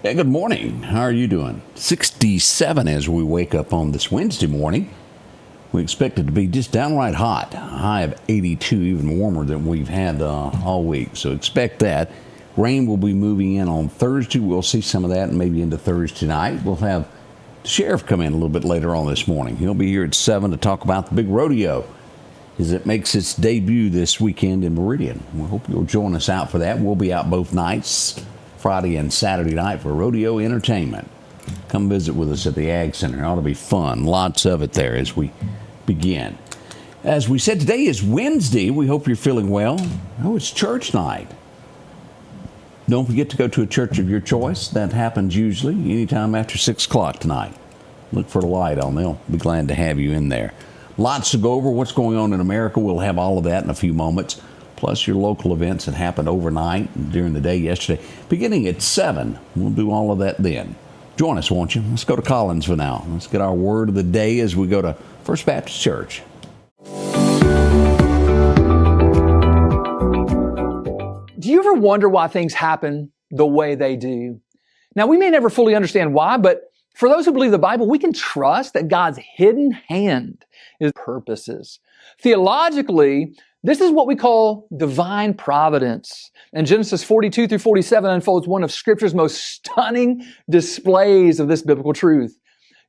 Yeah, good morning. How are you doing? 67 as we wake up on this Wednesday morning. We expect it to be just downright hot. A high of 82, even warmer than we've had all week. So expect that. Rain will be moving in on Thursday. We'll see some of that and maybe into Thursday night. We'll have the sheriff come in a little bit later on this morning. He'll be here at 7 to talk about the big rodeo as it makes its debut this weekend in Meridian. We hope you'll join us out for that. We'll be out both nights, Friday and Saturday night, for rodeo entertainment. Come visit with us at the Ag Center. It ought to be fun. Lots of it there as we begin. As we said, today is Wednesday. We hope you're feeling well. Oh, it's church night. Don't forget to go to a church of your choice. That happens usually anytime after 6 o'clock tonight. Look for the light on. They'll be glad to have you in there. Lots to go over. What's going on in America? We'll have all of that in a few moments. Plus your local events that happened overnight and during the day yesterday. Beginning at 7, we'll do all of that then. Join us, won't you? Let's go to Collins for now. Let's get our word of the day as we go to First Baptist Church. Do you ever wonder why things happen the way they do? Now, we may never fully understand why, but for those who believe the Bible, we can trust that God's hidden hand is purposes. Theologically, this is what we call divine providence. And Genesis 42 through 47 unfolds one of Scripture's most stunning displays of this biblical truth.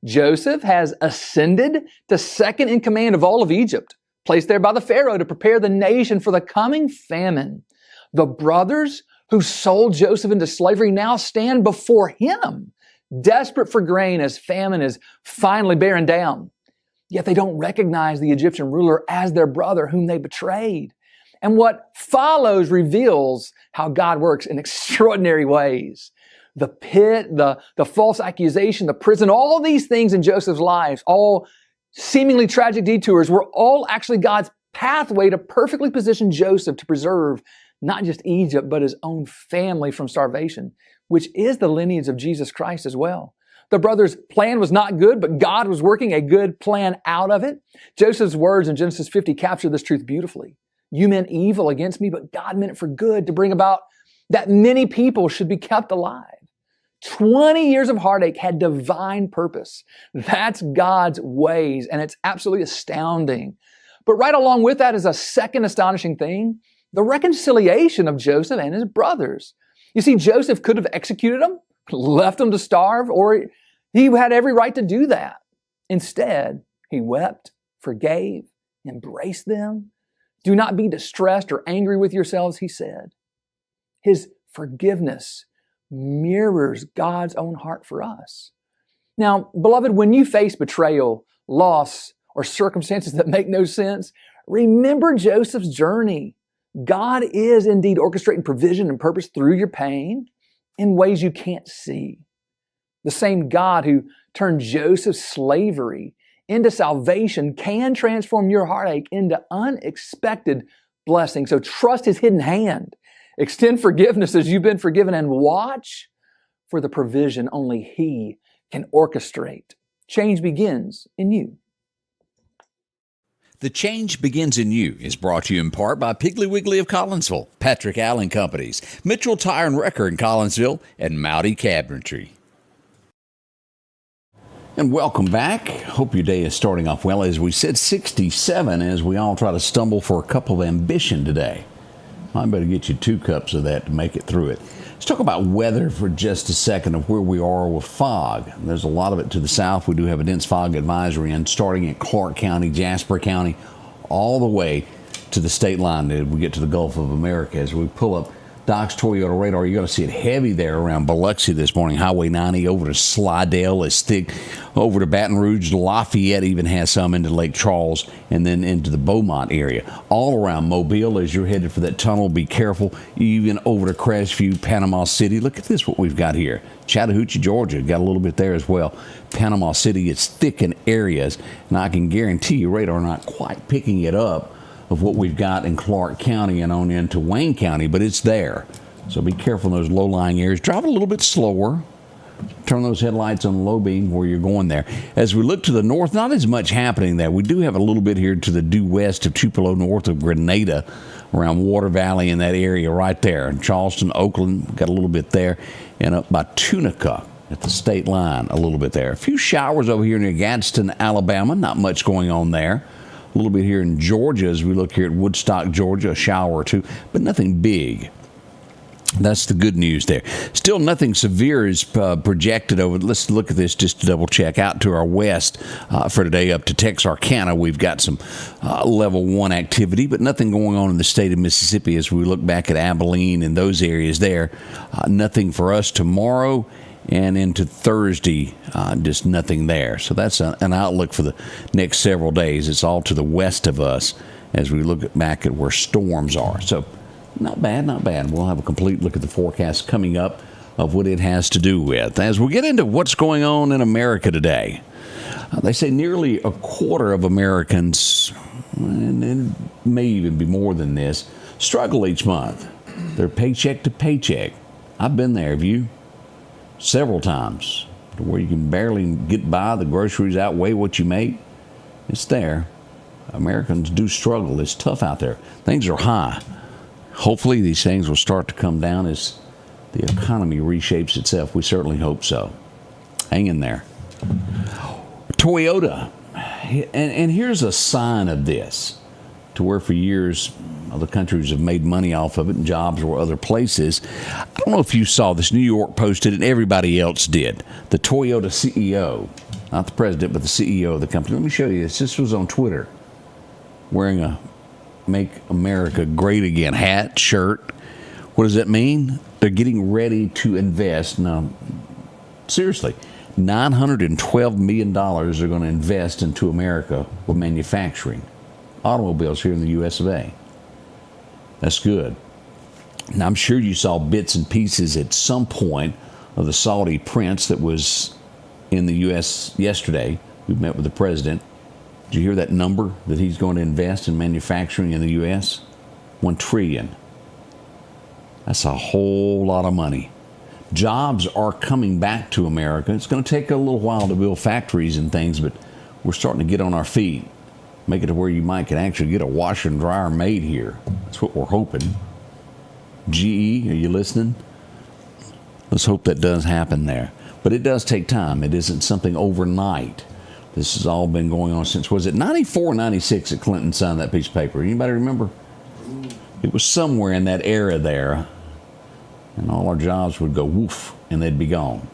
Joseph has ascended to second in command of all of Egypt, placed there by the Pharaoh to prepare the nation for the coming famine. The brothers who sold Joseph into slavery now stand before him, desperate for grain as famine is finally bearing down. Yet they don't recognize the Egyptian ruler as their brother whom they betrayed. And what follows reveals how God works in extraordinary ways. The pit, the false accusation, the prison, all of these things in Joseph's life, all seemingly tragic detours, were all actually God's pathway to perfectly position Joseph to preserve not just Egypt, but his own family from starvation, which is the lineage of Jesus Christ as well. The brothers' plan was not good, but God was working a good plan out of it. Joseph's words in Genesis 50 capture this truth beautifully. You meant evil against me, but God meant it for good to bring about that many people should be kept alive. 20 years of heartache had divine purpose. That's God's ways, and it's absolutely astounding. But right along with that is a second astonishing thing, the reconciliation of Joseph and his brothers. You see, Joseph could have executed them, left them to starve, or he had every right to do that. Instead, he wept, forgave, embraced them. Do not be distressed or angry with yourselves, he said. His forgiveness mirrors God's own heart for us. Now, beloved, when you face betrayal, loss, or circumstances that make no sense, remember Joseph's journey. God is indeed orchestrating provision and purpose through your pain in ways you can't see. The same God who turned Joseph's slavery into salvation can transform your heartache into unexpected blessing. So trust His hidden hand. Extend forgiveness as you've been forgiven and watch for the provision only He can orchestrate. Change begins in you. The Change Begins in You is brought to you in part by Piggly Wiggly of Collinsville, Patrick Allen Companies, Mitchell Tire and Wrecker in Collinsville, and Mowdy Cabinetry. And welcome back. Hope your day is starting off well. As we said, 67 as we all try to stumble for a cup of ambition today. I better get you 2 cups of that to make it through it. Let's talk about weather for just a second of where we are with fog. There's a lot of it to the south. We do have a dense fog advisory in starting at Clark County, Jasper County, all the way to the state line. We get to the Gulf of America. As we pull up Doc's Toyota radar, you're going to see it heavy there around Biloxi this morning. Highway 90 over to Slidell is thick. Over to Baton Rouge, Lafayette even has some into Lake Charles and then into the Beaumont area. All around Mobile as you're headed for that tunnel, be careful. Even over to Crestview, Panama City. Look at this, what we've got here. Chattahoochee, Georgia, got a little bit there as well. Panama City, it's thick in areas, and I can guarantee you radar not quite picking it up of what we've got in Clark County and on into Wayne County, but it's there. So be careful in those low-lying areas. Drive a little bit slower. Turn those headlights on low beam where you're going there. As we look to the north, not as much happening there. We do have a little bit here to the due west of Tupelo, north of Grenada, around Water Valley in that area right there. In Charleston, Oakland, got a little bit there. And up by Tunica at the state line, a little bit there. A few showers over here near Gadsden, Alabama. Not much going on there. A little bit here in Georgia as we look here at Woodstock, Georgia, a shower or two, but nothing big. That's the good news there. Still nothing severe is projected over. Let's look at this just to double check. Out to our west for today up to Texarkana, we've got some level 1 activity, but nothing going on in the state of Mississippi as we look back at Abilene and those areas there. Nothing for us tomorrow and into Thursday, just nothing there. So that's an outlook for the next several days. It's all to the west of us as we look back at where storms are. So not bad, not bad. We'll have a complete look at the forecast coming up of what it has to do with. As we get into what's going on in America today, they say nearly a quarter of Americans, and it may even be more than this, struggle each month. They're paycheck to paycheck. I've been there, have you? Several times, to where you can barely get by. The groceries outweigh what you make. It's there. Americans do struggle. It's tough out there. Things are high. Hopefully these things will start to come down as the economy reshapes itself. We certainly hope so. Hang in there. Toyota. And here's a sign of this, to where for years other countries have made money off of it and jobs were other places. I don't know if you saw this. New York posted it and everybody else did. The Toyota CEO, not the president, but the CEO of the company. Let me show you this. This was on Twitter. Wearing a Make America Great Again hat, shirt. What does that mean? They're getting ready to invest. Now, seriously, $912 million are going to invest into America with manufacturing. Automobiles here in the US of A. That's good. Now, I'm sure you saw bits and pieces at some point of the Saudi prince that was in the U.S. yesterday, who met with the president. Did you hear that number that he's going to invest in manufacturing in the U.S.? $1 trillion. That's a whole lot of money. Jobs are coming back to America. It's going to take a little while to build factories and things, but we're starting to get on our feet. Make it to where you might can actually get a washer and dryer made here. That's what we're hoping. GE, are you listening? Let's hope that does happen there. But it does take time. It isn't something overnight. This has all been going on since, was it 94 or 96 that Clinton signed that piece of paper? Anybody remember? It was somewhere in that era there. And all our jobs would go woof, and they'd be gone.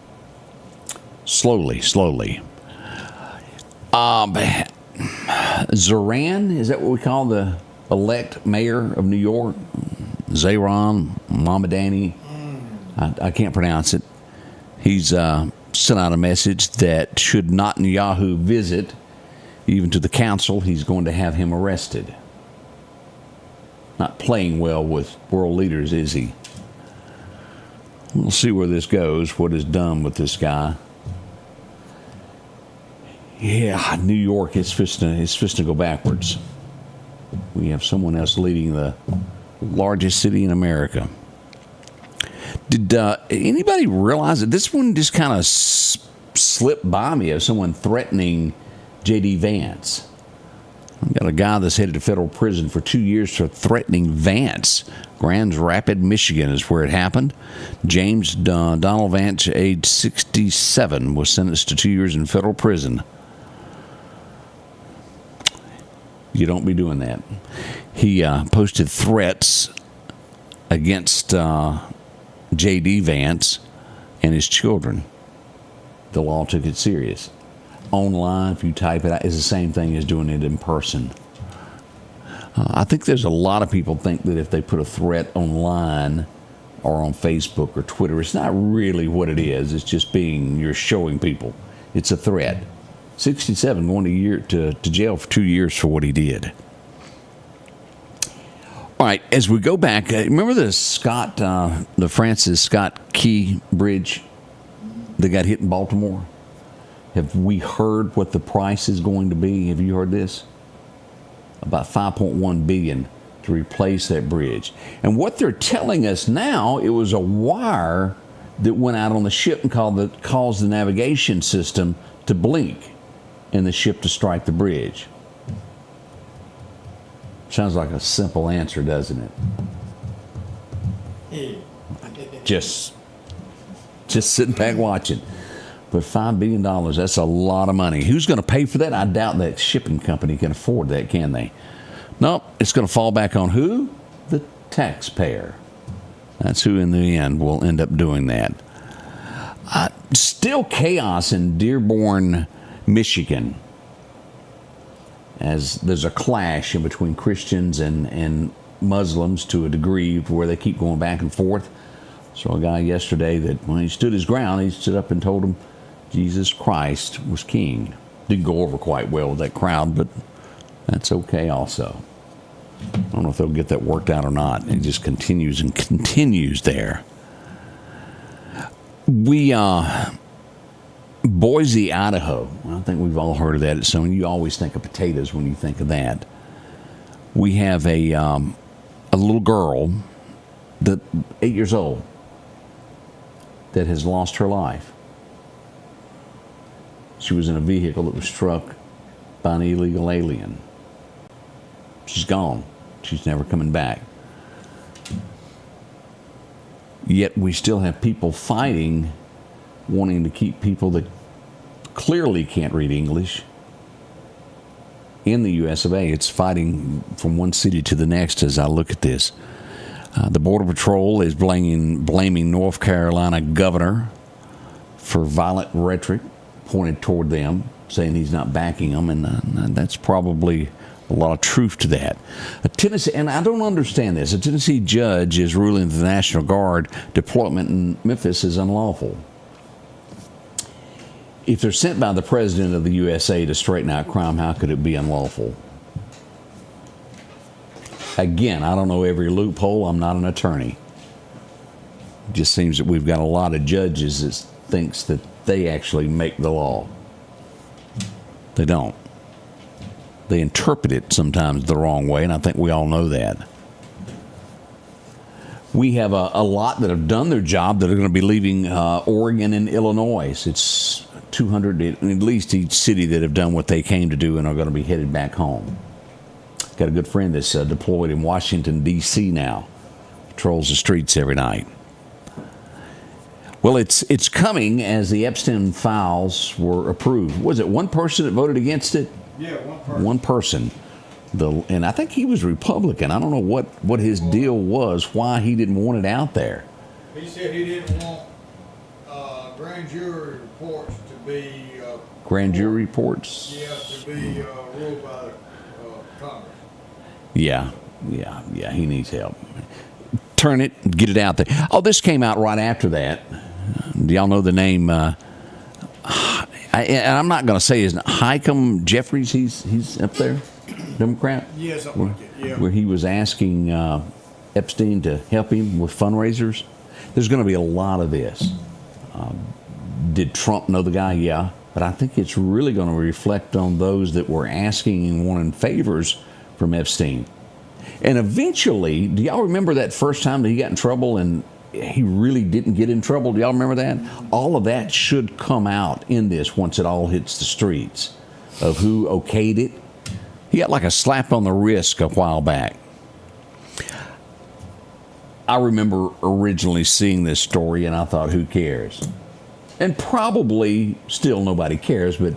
Slowly, slowly. Zoran, is that what we call the elect mayor of New York? Zoran Mamdani. I can't pronounce it. He's sent out a message that should Netanyahu visit, even to the council, he's going to have him arrested. Not playing well with world leaders, is he? We'll see where this goes, what is done with this guy. Yeah, New York is fixing to go backwards. We have someone else leading the largest city in America. Did anybody realize that this one just kind of slipped by me of someone threatening J.D. Vance? I've got a guy that's headed to federal prison for 2 years for threatening Vance. Grand Rapids, Michigan is where it happened. James Donald Vance, age 67, was sentenced to 2 years in federal prison. You don't be doing that. He posted threats against J.D. Vance and his children. The law took it serious. Online, if you type it out, it's the same thing as doing it in person. I think there's a lot of people think that if they put a threat online or on Facebook or Twitter, it's not really what it is. It's just you're showing people. It's a threat. 67 going to jail for 2 years for what he did. All right, as we go back, remember the Francis Scott Key Bridge that got hit in Baltimore? Have we heard what the price is going to be? Have you heard this? About $5.1 billion to replace that bridge. And what they're telling us now, it was a wire that went out on the ship and caused the navigation system to blink and the ship to strike the bridge? Sounds like a simple answer, doesn't it? Just sitting back watching. But $5 billion, that's a lot of money. Who's going to pay for that? I doubt that shipping company can afford that, can they? Nope, it's going to fall back on who? The taxpayer. That's who in the end will end up doing that. Still chaos in Dearborn, Michigan, as there's a clash in between Christians and Muslims to a degree where they keep going back and forth. Saw a guy yesterday that when he stood his ground, he stood up and told him Jesus Christ was king. Didn't go over quite well with that crowd, but that's okay also. I don't know if they'll get that worked out or not. It just continues and continues there. Boise, Idaho. I think we've all heard of that. So you always think of potatoes when you think of that. We have a little girl, 8 years old, that has lost her life. She was in a vehicle that was struck by an illegal alien. She's gone. She's never coming back. Yet we still have people fighting, wanting to keep people that clearly can't read English in the U.S. of A. It's fighting from one city to the next as I look at this. The Border Patrol is blaming North Carolina governor for violent rhetoric pointed toward them, saying he's not backing them, and that's probably a lot of truth to that. Tennessee, and I don't understand this, a Tennessee judge is ruling the National Guard deployment in Memphis is unlawful. If they're sent by the President of the USA to straighten out crime, how could it be unlawful? Again, I don't know every loophole. I'm not an attorney. It just seems that we've got a lot of judges that thinks that they actually make the law. They don't. They interpret it sometimes the wrong way, and I think we all know that. We have a lot that have done their job that are going to be leaving Oregon and Illinois. It's 200 at least each city that have done what they came to do and are going to be headed back home. Got a good friend that's deployed in Washington, D.C. now. Patrols the streets every night. Well, it's coming as the Epstein files were approved. Was it one person that voted against it? Yeah, one person. And I think he was Republican. I don't know what his deal was, why he didn't want it out there. He said he didn't want grand jury reports to be... grand jury reports? Yeah, to be ruled by Congress. Yeah, he needs help. Turn it, get it out there. Oh, this came out right after that. Do y'all know the name? And I'm not going to say his name. Hikem Jeffries, he's up there, Democrat? Yeah, something like that, yeah. Where he was asking Epstein to help him with fundraisers. There's going to be a lot of this. Did Trump know the guy? Yeah. But I think it's really going to reflect on those that were asking and wanting favors from Epstein. And eventually, do y'all remember that first time that he got in trouble and he really didn't get in trouble? Do y'all remember that? All of that should come out in this once it all hits the streets of who okayed it. He got like a slap on the wrist a while back. I remember originally seeing this story and I thought, who cares? And probably still nobody cares, but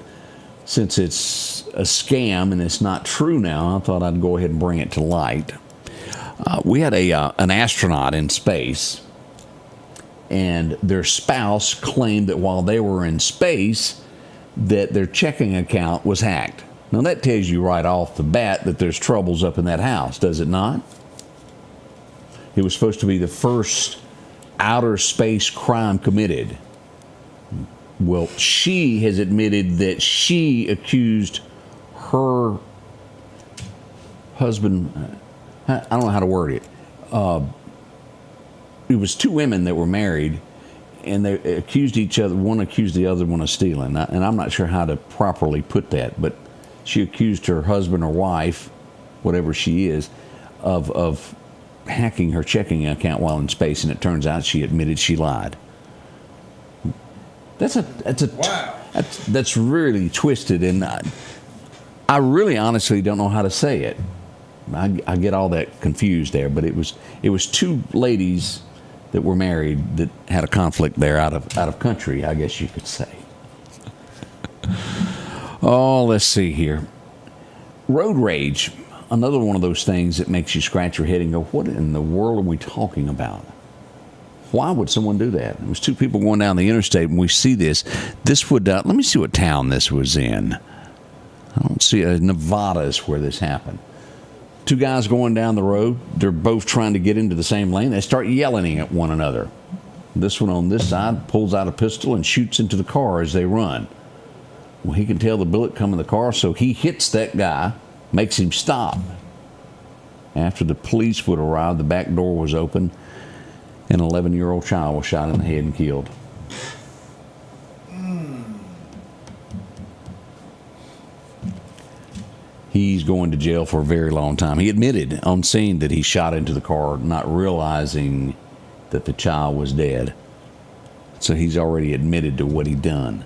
since it's a scam and it's not true now, I thought I'd go ahead and bring it to light. We had an astronaut in space, and their spouse claimed that while they were in space, that their checking account was hacked. Now that tells you right off the bat that there's troubles up in that house, does it not? It was supposed to be the first outer space crime committed. Well, she has admitted that she accused her husband, I don't know how to word it. It was two women that were married, and they accused each other. One accused the other one of stealing. And I'm not sure how to properly put that, but she accused her husband or wife, whatever she is, of hacking her checking account while in space, and it turns out she admitted she lied. Wow. That's really twisted, and I really honestly don't know how to say it. I get all that confused there, but it was two ladies that were married that had a conflict there out of country, I guess you could say. Oh, let's see here. Road rage, another one of those things that makes you scratch your head and go, what in the world are we talking about? Why would someone do that? It was two people going down the interstate, and we see this. This would, let me see what town this was in. I don't see, Nevada is where this happened. Two guys going down the road. They're both trying to get into the same lane. They start yelling at one another. This one on this side pulls out a pistol and shoots into the car as they run. Well, he can tell the bullet come in the car, so he hits that guy, makes him stop. After the police would arrive, the back door was open. An 11-year-old child was shot in the head and killed. He's going to jail for a very long time. He admitted on scene that he shot into the car, not realizing that the child was dead. So he's already admitted to what he done.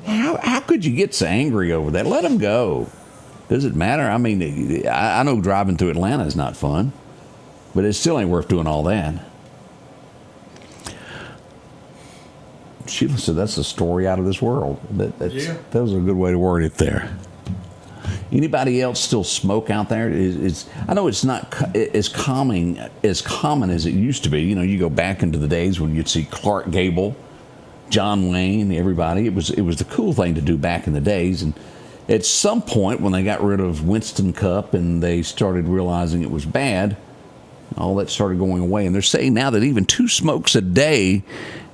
How could you get so angry over that? Let him go. Does it matter? I mean, I know driving through Atlanta is not fun, but it still ain't worth doing all that. Sheila said that's a story out of this world. That was a good way to word it there. Anybody else still smoke out there? I know it's not as common as it used to be. You know, you go back into the days when you'd see Clark Gable, John Wayne, everybody. It was the cool thing to do back in the days. And at some point, when they got rid of Winston Cup and they started realizing it was bad, all that started going away. And they're saying now that even 2 smokes a day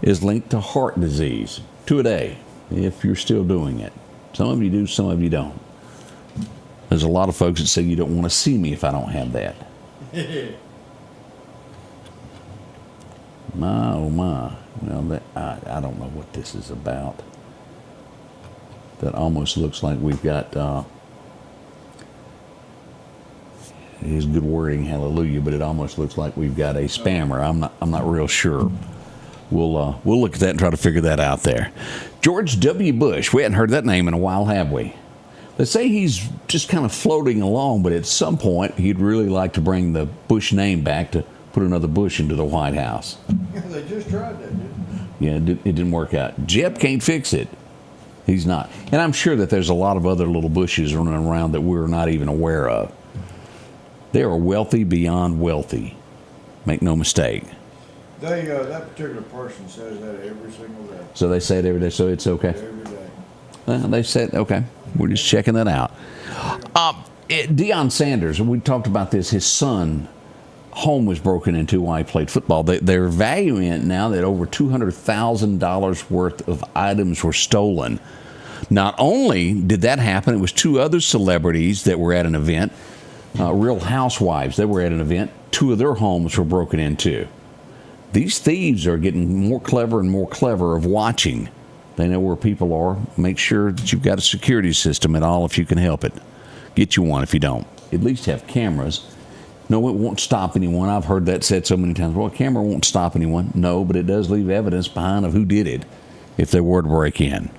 is linked to heart disease. 2 a day, if you're still doing it. Some of you do, some of you don't. There's a lot of folks that say you don't want to see me if I don't have that. My, oh my. Well, I don't know what this is about. That almost looks like we've got, it is good wording, hallelujah, but it almost looks like we've got a spammer. I'm not real sure. We'll look at that and try to figure that out there. George W. Bush. We hadn't heard that name in a while, have we? Let's say he's just kind of floating along, but at some point he'd really like to bring the Bush name back to put another Bush into the White House. They just tried that, didn't they? Yeah, it didn't work out. Jeb can't fix it. He's not. And I'm sure that there's a lot of other little Bushes running around that we're not even aware of. They are wealthy beyond wealthy. Make no mistake. That particular person says that every single day. So they say it every day, so it's okay? Every day. Well, they said, okay, we're just checking that out. Deion Sanders, we talked about this, his son, home was broken into while he played football. They're valuing it now that over $200,000 worth of items were stolen. Not only did that happen, it was 2 other celebrities that were at an event, Real Housewives, they were at an event. 2 of their homes were broken into. These thieves are getting more clever and more clever of watching. They know where people are. Make sure that you've got a security system at all if you can help it. Get you one if you don't. At least have cameras. No, it won't stop anyone. I've heard that said so many times. Well, a camera won't stop anyone. No, but it does leave evidence behind of who did it if they were to break in.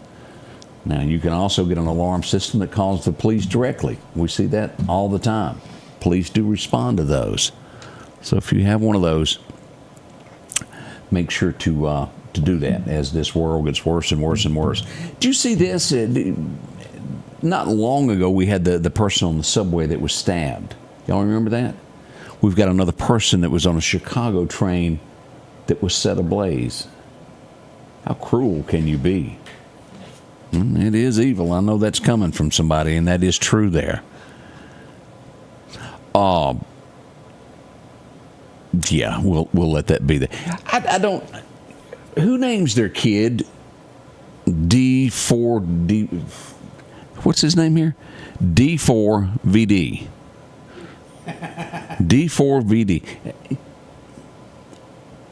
Now, you can also get an alarm system that calls the police directly. We see that all the time. Police do respond to those. So if you have one of those, make sure to do that as this world gets worse and worse and worse. Do you see this? Not long ago, we had the person on the subway that was stabbed. Y'all remember that? We've got another person that was on a Chicago train that was set ablaze. How cruel can you be? It is evil. I know that's coming from somebody, and that is true there. Yeah, we'll let that be there. I don't. Who names their kid D4D? What's his name here? D4VD. D4VD.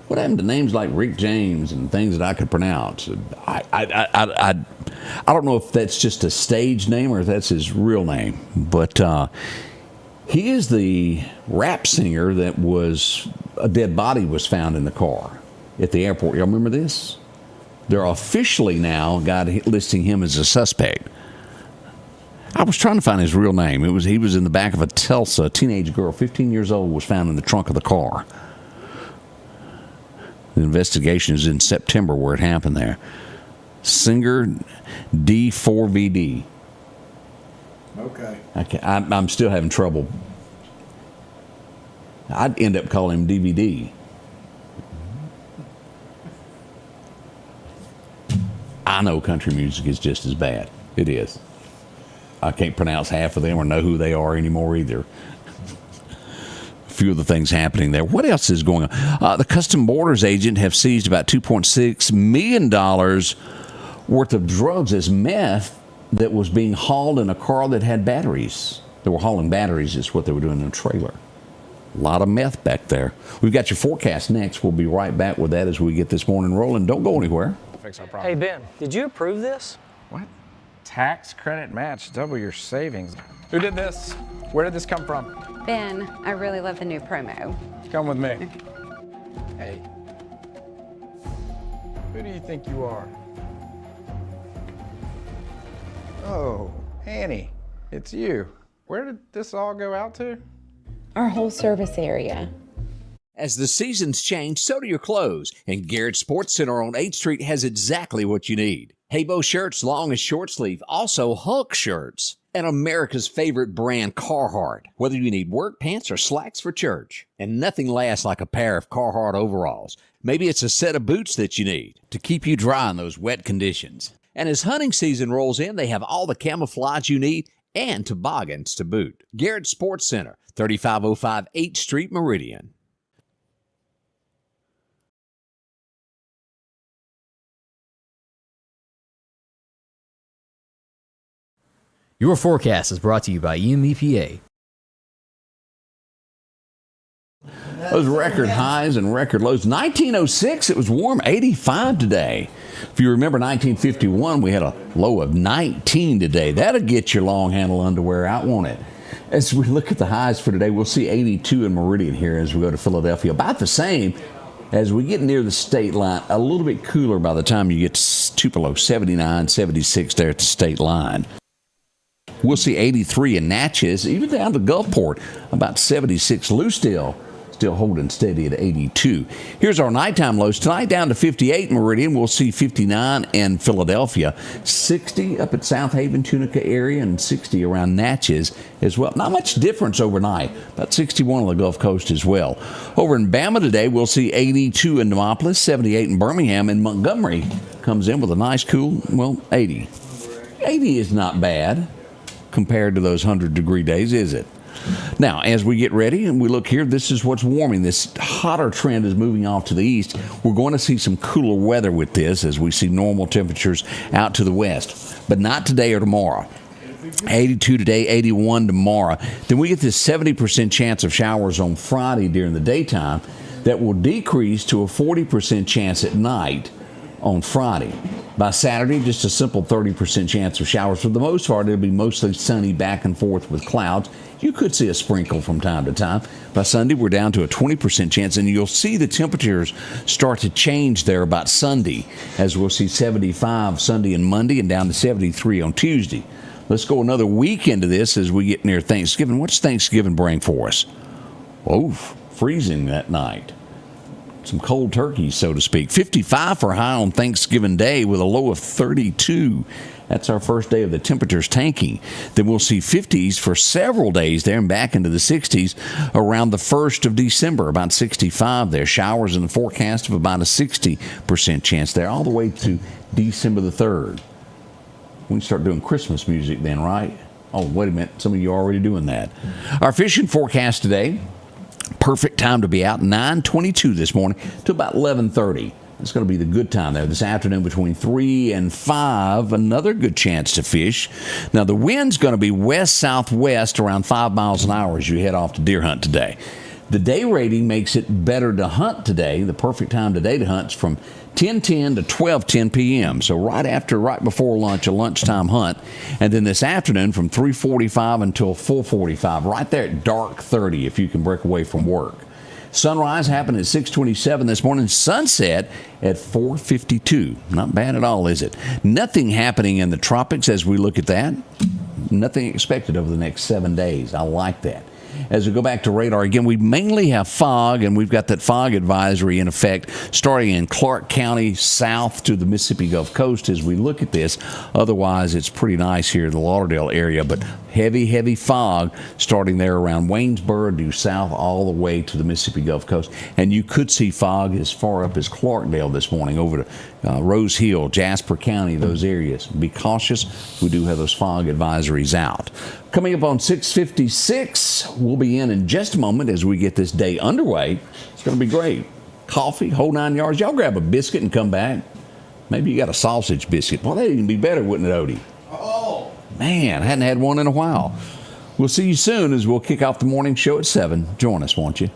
What happened to names like Rick James and things that I could pronounce? I don't know if that's just a stage name or if that's his real name, but he is the rap singer that was a dead body was found in the car at the airport. Y'all remember this? They're officially now listing him as a suspect. I was trying to find his real name. He was in the back of a Tulsa. A teenage girl, 15 years old, was found in the trunk of the car. The investigation is in September where it happened there. Singer D4VD. Okay. I'm still having trouble. I'd end up calling him DVD. I know country music is just as bad. It is. I can't pronounce half of them or know who they are anymore either. A few of the things happening there. What else is going on? The Custom Borders agent have seized about $2.6 million worth of drugs as meth that was being hauled in a car that had batteries. They were hauling batteries is what they were doing in a trailer. A lot of meth back there. We've got your forecast next. We'll be right back with that as we get this morning rolling. Don't go anywhere. Fix our problem. Hey, Ben, did you approve this? What? Tax credit match, double your savings. Who did this? Where did this come from? Ben, I really love the new promo. Come with me. Hey. Who do you think you are? Oh, Annie, it's you. Where did this all go out to? Our whole service area. As the seasons change, so do your clothes. And Garrett Sports Center on 8th Street has exactly what you need. Haybo shirts, long and short sleeve. Also Hulk shirts. And America's favorite brand, Carhartt. Whether you need work pants or slacks for church. And nothing lasts like a pair of Carhartt overalls. Maybe it's a set of boots that you need to keep you dry in those wet conditions. And as hunting season rolls in, they have all the camouflage you need and toboggans to boot. Garrett Sports Center, 3505 8th Street, Meridian. Your forecast is brought to you by EMEPA. Those record highs and record lows. 1906, it was warm, 85 today. If you remember 1951, we had a low of 19 today. That'll get your long handle underwear out, won't it? As we look at the highs for today, we'll see 82 in Meridian here as we go to Philadelphia. About the same as we get near the state line. A little bit cooler by the time you get to Tupelo, 79, 76 there at the state line. We'll see 83 in Natchez, even down to Gulfport, about 76. Lucedale still holding steady at 82. Here's our nighttime lows. Tonight down to 58 in Meridian. We'll see 59 in Philadelphia, 60 up at South Haven, Tunica area, and 60 around Natchez as well. Not much difference overnight, about 61 on the Gulf Coast as well. Over in Bama today, we'll see 82 in Demopolis, 78 in Birmingham, and Montgomery comes in with a nice cool, 80. 80 is not bad compared to those 100-degree days, is it? Now, as we get ready and we look here, this is what's warming. This hotter trend is moving off to the east. We're going to see some cooler weather with this as we see normal temperatures out to the west, but not today or tomorrow. 82 today, 81 tomorrow. Then we get this 70% chance of showers on Friday during the daytime that will decrease to a 40% chance at night on Friday. By Saturday, just a simple 30% chance of showers. For the most part, it'll be mostly sunny back and forth with clouds. You could see a sprinkle from time to time. By Sunday, we're down to a 20% chance, and you'll see the temperatures start to change there about Sunday, as we'll see 75 Sunday and Monday and down to 73 on Tuesday. Let's go another week into this as we get near Thanksgiving. What's Thanksgiving bring for us? Oh, freezing that night. Some cold turkeys, so to speak. 55 for high on Thanksgiving Day with a low of 32. That's our first day of the temperatures tanking. Then we'll see 50s for several days there and back into the 60s around the 1st of December, about 65 there. Showers in the forecast of about a 60% chance there, all the way to December the 3rd. We can start doing Christmas music then, right? Oh, wait a minute. Some of you are already doing that. Our fishing forecast today. Perfect time to be out, 9:22 this morning to about 11:30. It's going to be the good time there. This afternoon between 3 and 5, another good chance to fish. Now, the wind's going to be west-southwest around 5 miles an hour as you head off to deer hunt today. The day rating makes it better to hunt today. The perfect time today to hunt is from 10:10 to 12:10 p.m. So right before lunch, a lunchtime hunt. And then this afternoon from 3:45 until 4:45, right there at dark 30 if you can break away from work. Sunrise happened at 6:27 this morning. Sunset at 4:52. Not bad at all, is it? Nothing happening in the tropics as we look at that. Nothing expected over the next 7 days. I like that. As we go back to radar, again, we mainly have fog, and we've got that fog advisory in effect starting in Clark County south to the Mississippi Gulf Coast as we look at this. Otherwise, it's pretty nice here in the Lauderdale area, but heavy fog starting there around Waynesboro due south all the way to the Mississippi Gulf Coast. And you could see fog as far up as Clarkdale this morning over to Rose Hill, Jasper County, those areas. Be cautious. We do have those fog advisories out. Coming up on 6:56, we'll be in just a moment as we get this day underway. It's going to be great. Coffee, whole 9 yards. Y'all grab a biscuit and come back. Maybe you got a sausage biscuit. Well, that'd even be better, wouldn't it, Odie? Oh, Man, I hadn't had one in a while. We'll see you soon as we'll kick off the morning show at 7. Join us, won't you?